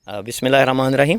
बिस्मिल्लाहिर्रहमानिर्रहीम।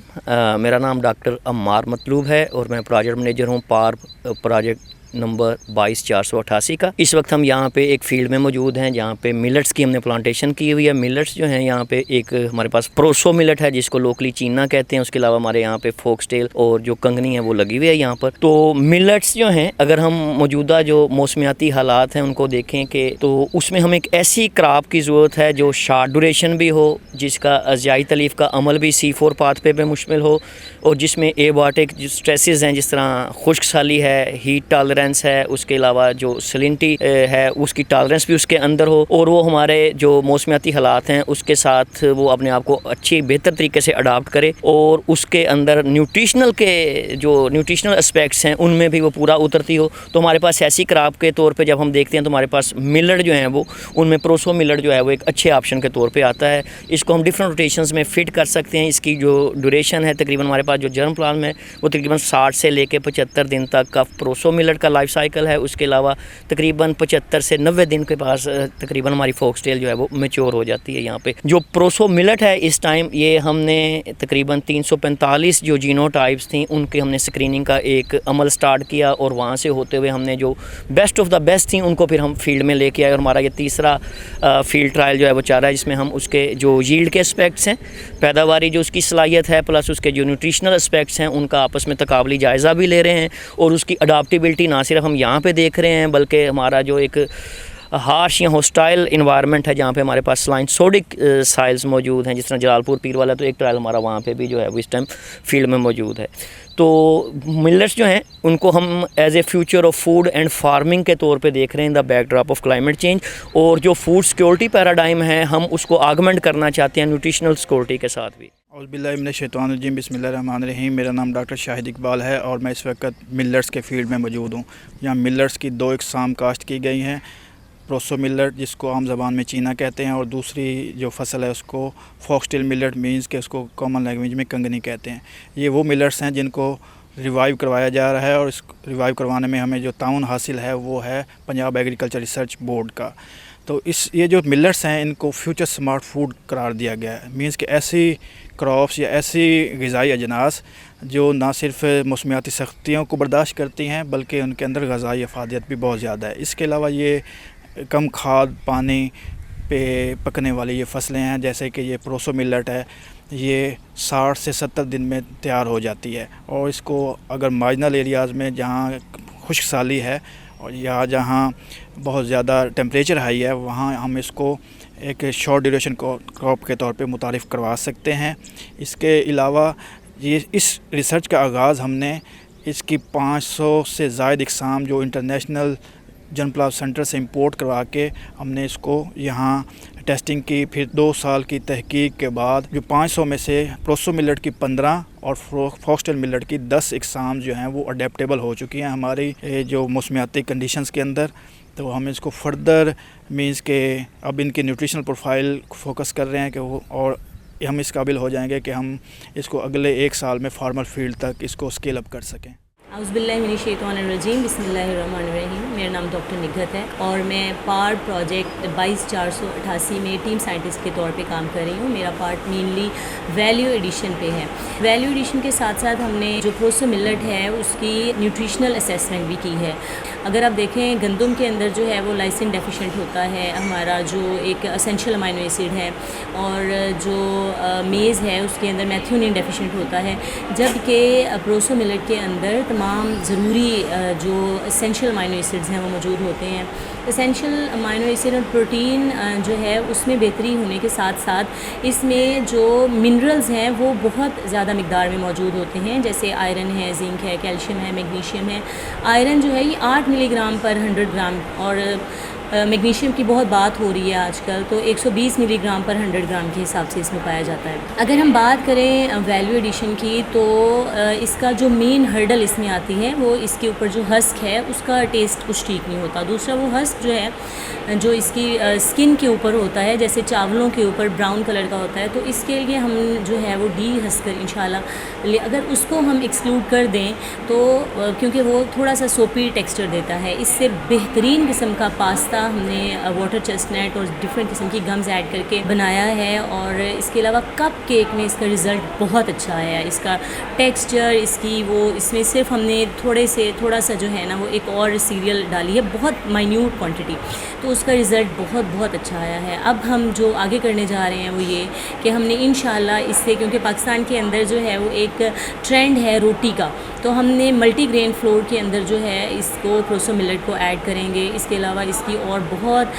मेरा नाम डॉक्टर अम्मार मतलूब है और मैं प्रोजेक्ट मैनेजर हूँ पार प्रोजेक्ट नंबर 22488 का। इस वक्त हम यहाँ पे एक फील्ड में मौजूद हैं जहाँ पे मिलेट्स की हमने प्लांटेशन की हुई है। मिलेट्स जो हैं यहाँ पे एक हमारे पास प्रोसो मिलेट है जिसको लोकली चीना कहते हैं। उसके अलावा हमारे यहाँ पे फोक्सटेल और जो कंगनी है वो लगी हुई है यहाँ पर। तो मिलेट्स जो हैं, अगर हम मौजूदा जो मौसमियाती हालात हैं उनको देखें कि तो उसमें हमें एक ऐसी क्रॉप की ज़रूरत है जो शार्ट ड्यूरेशन भी हो, जिसका अज़ियाई तलीफ़ का अमल भी C4 पाथवे पे मुश्तमिल हो और जिसमें एबायोटिक जो स्ट्रेसेस हैं जिस तरह खुश्क साली है, हीट टॉलरेंस है, उसके अलावा जो सलिनिटी है उसकी टॉलरेंस भी उसके अंदर हो और वो हमारे जो मौसमियाती हालात हैं उसके साथ वो अपने आप को अच्छी बेहतर तरीके से अडाप्ट करे और उसके अंदर न्यूट्रिशनल के जो न्यूट्रिशनल एस्पेक्ट्स हैं उनमें भी वो पूरा उतरती हो। तो हमारे पास ऐसी क्रॉप के तौर पे जब हम देखते हैं तो हमारे पास मिलेट जो हैं वो उनमें प्रोसो मिलेट जो है वो एक अच्छे ऑप्शन के तौर पे आता है। इसको हम डिफरेंट रोटेशंस में फ़िट कर सकते हैं। इसकी जो ड्यूरेशन है तकरीबन हमारे पास जो जर्म प्लान में वो तकरीबन 60 से लेकर 75 दिन तक का प्रोसो मिलेट का लाइफ साइकिल है। उसके अलावा तकरीबन 75 से 90 दिन के पास तकरीबन हमारी फोक्सटेल जो है वो मैच्योर हो जाती है। यहाँ पे जो प्रोसो मिलेट है इस टाइम ये हमने तकरीबन 345 जो जीनोटाइप्स थी उनके हमने स्क्रीनिंग का एक अमल स्टार्ट किया और वहाँ से होते हुए हमने जो बेस्ट ऑफ द बेस्ट थी उनको फिर हम फील्ड में लेके आए और हमारा ये तीसरा फील्ड ट्रायल जो है वो चाह रहा है जिसमें हम उसके जो यील्ड के एस्पेक्ट्स हैं, पैदावारी जो उसकी सलाहियत है, प्लस उसके जो न्यूट्रिशनल एस्पेक्ट्स हैं उनका आपस में तकाबली जायज़ा भी ले रहे हैं और उसकी अडाप्टेबिलिटी ना सिर्फ हम यहाँ पे देख रहे हैं बल्कि हमारा जो एक हार्श या हॉस्टाइल इन्वायरमेंट है जहाँ पे हमारे पास स्लाइन सोडिक साइल्स मौजूद हैं, जिस तरह जलालपुर पीर वाला तो एक ट्रायल हमारा वहाँ पे भी जो है वो इस टाइम फील्ड में मौजूद है। तो मिलेट्स जो हैं उनको हम as a future of food and farming के तौर पे देख रहे हैं in the backdrop of climate change और जो फूड सिक्योरिटी पैराडाइम है हम उसको आगमेंट करना चाहते हैं न्यूट्रिशनल सिक्योरिटी के साथ भी। औज़ुबिल्लाहिमिनश्शैतानिर्रजीम बिस्मिल्लाहिर्रहमानिर्रहीम। मेरा नाम डॉक्टर शाहिद इकबाल है और मैं इस वक्त मिलेट्स के फील्ड में मौजूद हूँ। यहाँ मिलेट्स की दो इकसाम काश्त की गई हैं, प्रोसो मिलेट जिसको आम ज़बान में चीना कहते हैं और दूसरी जो फसल है उसको फॉक्सटेल मिलेट मीन्स के उसको कॉमन लैंग्वेज में कंगनी कहते हैं। ये वो मिलेट्स हैं जिनको रिवाइव करवाया जा रहा है और इस रिवाइव करवाने में हमें जो ताउन हासिल है वो है पंजाब एग्रीकल्चर रिसर्च बोर्ड का। तो ये जो मिलेट्स हैं इनको फ्यूचर स्मार्ट फूड करार दिया गया है। मीन्स कि ऐसी क्रॉप्स या ऐसी ग़िज़ाई अजनास जो ना सिर्फ मौसमियाती सख्तियों को बर्दाश्त करती हैं बल्कि उनके अंदर ग़िज़ाई अफादियत भी बहुत ज़्यादा है। इसके अलावा ये कम खाद पानी पे पकने वाली ये फसलें हैं, जैसे कि ये प्रोसो मिलेट है, ये 60 से 70 दिन में तैयार हो जाती है और इसको अगर मार्जिनल एरियाज़ में जहाँ खुश्क साली है और या जहाँ बहुत ज़्यादा टेम्परेचर हाई है वहाँ हम इसको एक शॉर्ट ड्यूरेशन क्रॉप के तौर पे मुतारिफ़ करवा सकते हैं। इसके अलावा ये इस रिसर्च का आगाज़ हमने इसकी 500 से ज़ायद इकसाम जो इंटरनेशनल जनप्लाव सेंटर से इंपोर्ट करवा के हमने इसको यहाँ टेस्टिंग की। फिर 2 साल की तहकीक के बाद जो 500 में से प्रोसो मिलेट की 15 और फॉक्सटेल मिलेट की 10 इकसाम जो हैं वो अडेप्टेबल हो चुकी हैं हमारी जो मौसमियाती कंडीशंस के अंदर। तो हम इसको फर्दर मींस के अब इनकी न्यूट्रिशनल प्रोफाइल फोकस कर रहे हैं कि वो और हम इस काबिल हो जाएंगे कि हम इसको अगले 1 साल में फार्मर फील्ड तक इसको स्केल अप कर सकें। औज़ुबिल्लाहिमिनश्शैतानिर्रजीम बिस्मिल्लाहिर्रहमानिर्रहीम। मेरा नाम डॉक्टर निगहत है और मैं पार प्रोजेक्ट 22488 में टीम साइंटिस्ट के तौर पे काम कर रही हूँ। मेरा पार्ट मेनली वैल्यू एडिशन पे है। वैल्यू एडिशन के साथ साथ हमने जो प्रोसो मिलेट है उसकी न्यूट्रिशनल असेसमेंट भी की है। अगर आप देखें गंदम के अंदर जो है वो लाइसिन डेफिशिएंट होता है हमारा जो एक एसेंशियल अमाइनो एसिड है और जो मेज़ है उसके अंदर मैथ्योनिन डेफिशिएंट होता है, जबकि प्रोसो मिलेट के अंदर तमाम ज़रूरी जो एसेंशियल अमाइनो एसिड्स हैं वो मौजूद होते हैं। एसेंशियल अमाइनो एसिड और प्रोटीन जो है उसमें बेहतरी होने के साथ साथ इसमें जो मिनरल्स हैं वो बहुत ज़्यादा मिक़दार में मौजूद होते हैं, जैसे आयरन है, जिंक है, कैल्शियम है, मैग्नीशियम है। आयरन जो है ये 8 मिलीग्राम पर 100 ग्राम और मैग्नीशियम की बहुत बात हो रही है आजकल, तो 120 मिलीग्राम पर 100 ग्राम के हिसाब से इसमें पाया जाता है। अगर हम बात करें वैल्यू एडिशन की तो इसका जो मेन हर्डल इसमें आती है वो इसके ऊपर जो हस्क है उसका टेस्ट कुछ ठीक नहीं होता। दूसरा वो हस्क जो है जो इसकी स्किन के ऊपर होता है, जैसे चावलों के ऊपर ब्राउन कलर का होता है, तो इसके लिए हम जो है वो डी हस्कर इंशाल्लाह अगर उसको हम एक्सक्लूड कर दें तो क्योंकि वो थोड़ा सा सोपी टेक्सचर देता है, इससे बेहतरीन किस्म का पास्ता सा हमने वाटर चेस्टनट और डिफरेंट किस्म की गम्स ऐड करके बनाया है। और इसके अलावा कप केक में इसका रिज़ल्ट बहुत अच्छा आया है। इसका टेक्सचर, इसकी वो, इसमें सिर्फ हमने थोड़ा सा जो है ना वो एक और सीरियल डाली है, बहुत माइन्यूट क्वांटिटी, तो उसका रिज़ल्ट बहुत अच्छा आया है। अब हम जो आगे करने जा रहे हैं वो ये कि हमने इंशाल्लाह इससे, क्योंकि पाकिस्तान के अंदर जो है वो एक ट्रेंड है रोटी का, तो हमने मल्टीग्रेन फ्लोर के अंदर जो है इसको प्रोसो मिलेट को ऐड करेंगे। इसके अलावा इसकी और बहुत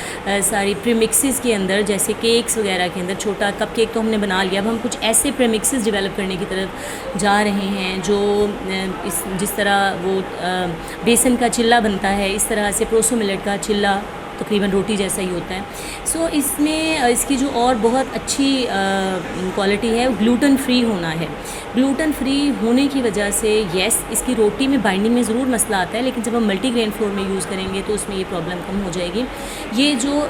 सारी प्रीमिक्सेस के अंदर, जैसे केक्स वगैरह के अंदर, छोटा कप केक तो हमने बना लिया, अब हम कुछ ऐसे प्रीमिक्सेस डेवलप करने की तरफ जा रहे हैं जो जिस तरह वो बेसन का चिल्ला बनता है, इस तरह से प्रोसो मिलेट का चिल्ला तकरीबन रोटी जैसा ही होता है। सो इसमें इसकी जो और बहुत अच्छी क्वालिटी है, ग्लूटेन फ्री होना है। ग्लूटेन फ्री होने की वजह से येस, इसकी रोटी में बाइंडिंग में ज़रूर मसला आता है, लेकिन जब हम मल्टीग्रेन फ्लोर में यूज़ करेंगे तो उसमें ये प्रॉब्लम कम हो जाएगी। ये जो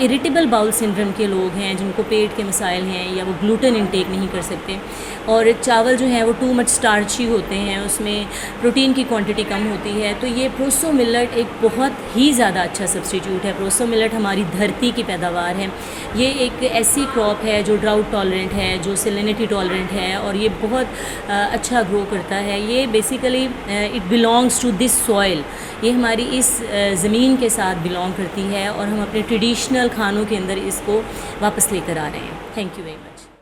इरिटेबल बाउल सिंड्रोम के लोग हैं, जिनको पेट के मसाइल हैं या वो ग्लूटेन इंटेक नहीं कर सकते, और चावल जो है वो टू मच स्टार्ची होते हैं, उसमें प्रोटीन की क्वांटिटी कम होती है, तो ये प्रोसो मिलेट एक बहुत ही ज़्यादा अच्छा सब्स्टिट्यूट है। प्रोसो मिलेट हमारी धरती की पैदावार है। ये एक ऐसी क्रॉप है जो ड्राउट टॉलरेंट है, जो सेलिनिटी टॉलरेंट है, और ये बहुत अच्छा ग्रो करता है। ये basically it belongs to this soil, ये हमारी इस ज़मीन के साथ बिलोंग करती है, और हम अपने ट्रेडिशनल खानों के अंदर इसको वापस लेकर आ रहे हैं। Thank you very much.